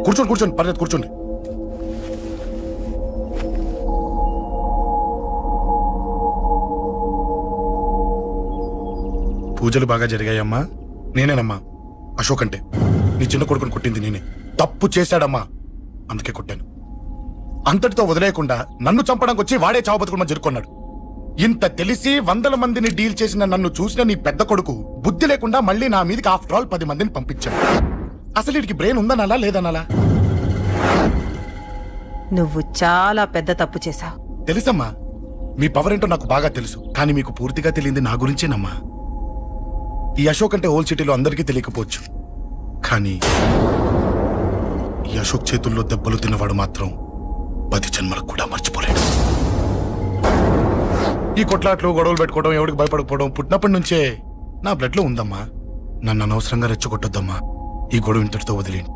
కూర్చోండి కూర్చోండి, పర్లేదు కూర్చోండి. పూజలు బాగా జరిగాయమ్మా? నేనేనమ్మా అశోక్ అంటే. నీ చిన్న కొడుకుని కొట్టింది నేనే. తప్పు చేశాడమ్మా, అందుకే కొట్టాను. అంతటితో వదిలేయకుండా నన్ను చంపడానికి వచ్చి వాడే చావు బతుకుని జరుపుకున్నాడు. ఇంత తెలిసి 100 మందిని డీల్ చేసిన నన్ను చూసిన నీ పెద్ద కొడుకు బుద్ధి లేకుండా మళ్ళీ నా మీదకి ఆఫ్టర్ ఆల్ 10 మందిని పంపించాడు. అసలు వీడికి బ్రెయిన్ ఉందనాలా లేదనాలా? నువ్వు చాలా పెద్ద తప్పు చేశావు. తెలుసమ్మా, మీ పవర్ ఏంటో నాకు బాగా తెలుసు. కానీ మీకు పూర్తిగా తెలియంది నా గురించేనమ్మా. ఈ అశోక్ అంటే హోల్ సిటీలో అందరికీ తెలియకపోవచ్చు, కానీ ఈ అశోక్ చేతుల్లో దెబ్బలు తిన్నవాడు మాత్రం 10 జన్మలకు కూడా మర్చిపోలేడు. ఈ కొట్లాట్లు గొడవలు పెట్టుకోవడం, ఎవరికి భయపడకపోవడం పుట్టినప్పటి నుంచే నా బ్లడ్ లో ఉందమ్మా. నన్ను అనవసరంగా రెచ్చగొట్టొద్దమ్మా. ఈ గొడవ ఇంతటితో వదిలేండి.